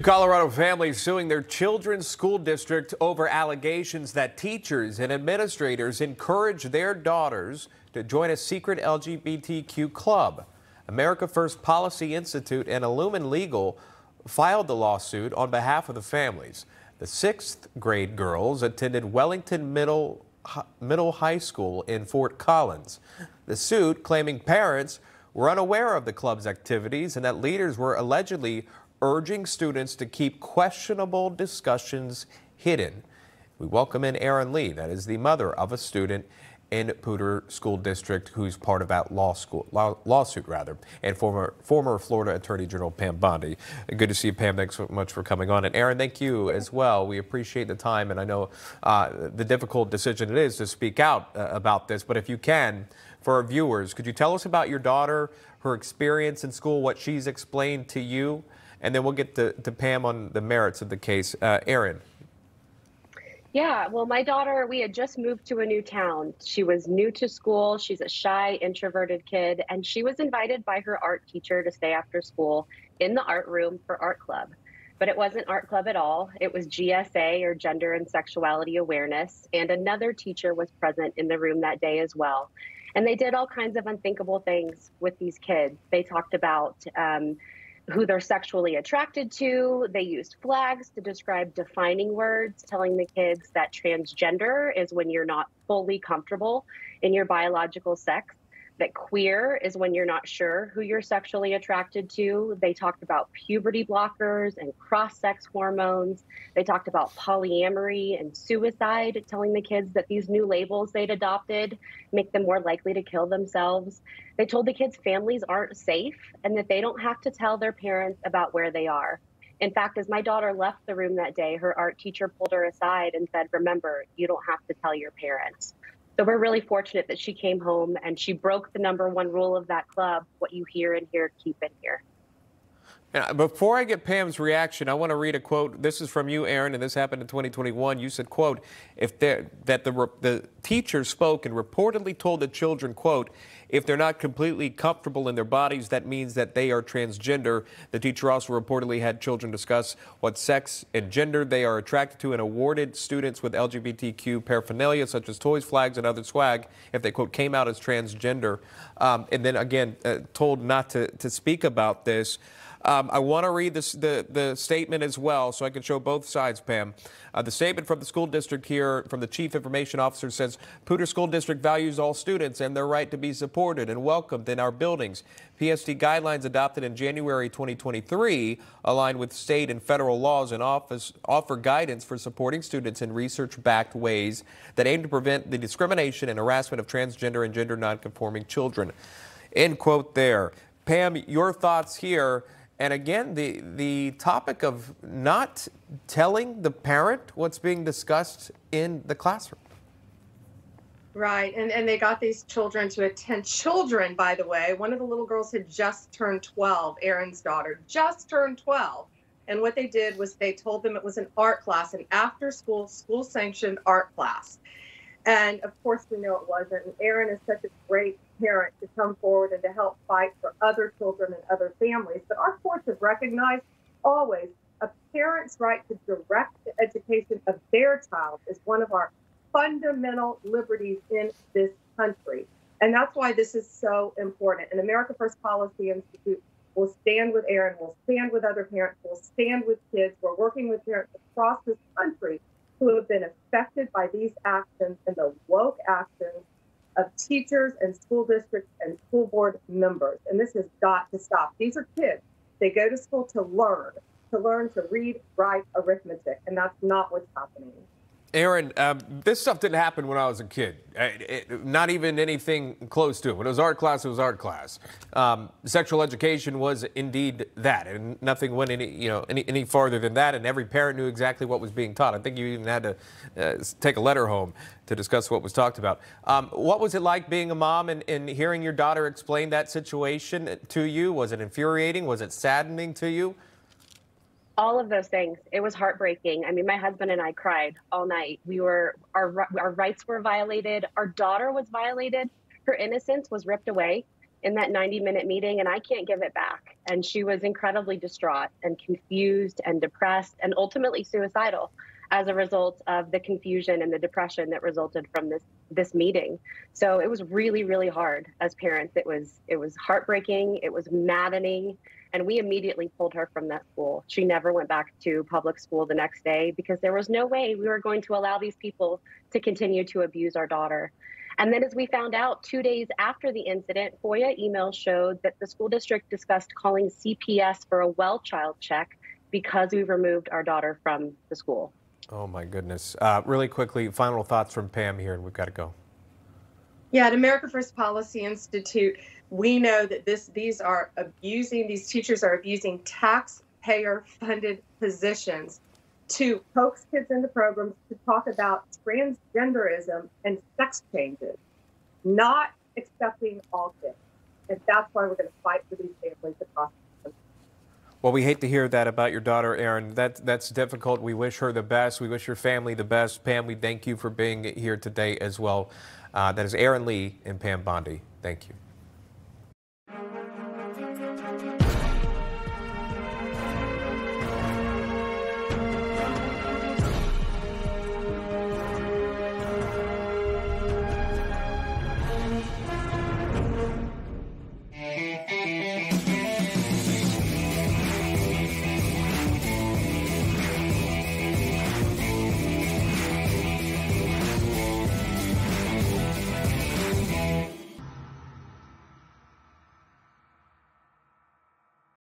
Colorado families suing their children's school district over allegations that teachers and administrators encourage their daughters to join a secret LGBTQ club. America First Policy Institute and Illumin Legal filed the lawsuit on behalf of the families. The sixth grade girls attended Wellington Middle High School in Fort Collins. The suit claiming parents were unaware of the club's activities and that leaders were allegedly urging students to keep questionable discussions hidden. We welcome in Erin Lee, that is the mother of a student in Poudre School District who's part of that lawsuit, and former Florida Attorney General Pam Bondi. Good to see you, Pam. Thanks so much for coming on. And Erin, thank you as well. We appreciate the time, and I know the difficult decision it is to speak out about this, but if you can, for our viewers, could you tell us about your daughter, her experience in school, what she's explained to you? And then we'll get to Pam on the merits of the case. Erin. Yeah, well, my daughter, we had just moved to a new town. She was new to school. She's a shy, introverted kid, and she was invited by her art teacher to stay after school in the art room for art club. But it wasn't art club at all. It was GSA, or Gender and Sexuality Awareness, and another teacher was present in the room that day as well. And they did all kinds of unthinkable things with these kids. They talked about who they're sexually attracted to. They used flags to describe defining words, telling the kids that transgender is when you're not fully comfortable in your biological sex, that queer is when you're not sure who you're sexually attracted to. They talked about puberty blockers and cross-sex hormones. They talked about polyamory and suicide, telling the kids that these new labels they'd adopted make them more likely to kill themselves. They told the kids families aren't safe and that they don't have to tell their parents about where they are. In fact, as my daughter left the room that day, her art teacher pulled her aside and said, "Remember, you don't have to tell your parents." So we're really fortunate that she came home and she broke the #1 rule of that club: what you hear in here, keep in here. Before I get Pam's reaction, I want to read a quote. This is from you, Erin, and this happened in 2021. You said, quote, the teacher spoke and reportedly told the children, quote, if they're not completely comfortable in their bodies, that means that they are transgender. The teacher also reportedly had children discuss what sex and gender they are attracted to and awarded students with LGBTQ paraphernalia, such as toys, flags, and other swag, if they, quote, came out as transgender. And then again, told not to speak about this. I want to read the statement as well so I can show both sides, Pam. The statement from the school district here, from the chief information officer, says, Poudre School District values all students and their right to be supported and welcomed in our buildings. PSD guidelines adopted in January 2023 align with state and federal laws and offer guidance for supporting students in research-backed ways that aim to prevent the discrimination and harassment of transgender and gender nonconforming children. End quote there. Pam, your thoughts here. And again, the topic of not telling the parent what's being discussed in the classroom. Right, and they got these children to attend. Children, by the way, one of the little girls had just turned 12, Erin's daughter, just turned 12. And what they did was they told them it was an art class, an after-school, school-sanctioned art class. And of course, we know it wasn't. And Erin is such a great parent to come forward and to help fight for other children and other families. But our courts have recognized always a parent's right to direct the education of their child is one of our fundamental liberties in this country. And that's why this is so important. And America First Policy Institute will stand with Erin, will stand with other parents, will stand with kids. We're working with parents across this country who have been affected by these actions and the woke actions of teachers and school districts and school board members. And this has got to stop. These are kids. They go to school to learn to read, write, arithmetic, and that's not what's happening. Erin, this stuff didn't happen when I was a kid. Not even anything close to it. When it was art class, it was art class. Sexual education was indeed that, and nothing went any farther than that. And every parent knew exactly what was being taught. I think you even had to take a letter home to discuss what was talked about. What was it like being a mom and hearing your daughter explain that situation to you? Was it infuriating? Was it saddening to you? All of those things. It was heartbreaking. I mean, my husband and I cried all night. Our rights were violated. Our daughter was violated. Her innocence was ripped away. in that 90-minute meeting, and I can't give it back. And she was incredibly distraught and confused and depressed and ultimately suicidal as a result of the confusion and the depression that resulted from this meeting. So it was really, really hard as parents. It was heartbreaking, it was maddening, and we immediately pulled her from that school. She never went back to public school the next day because there was no way we were going to allow these people to continue to abuse our daughter. And then as we found out 2 days after the incident, FOIA emails showed that the school district discussed calling CPS for a well child check because we removed our daughter from the school. Oh, my goodness. Really quickly, final thoughts from Pam here, and we've got to go. Yeah, at America First Policy Institute, we know that these teachers are abusing taxpayer-funded positions to coax kids into programs to talk about transgenderism and sex changes, not accepting all kids. And that's why we're going to fight for these families across the country. Well, we hate to hear that about your daughter, Erin. That's difficult. We wish her the best. We wish your family the best. Pam, we thank you for being here today as well. That is Erin Lee and Pam Bondi. Thank you.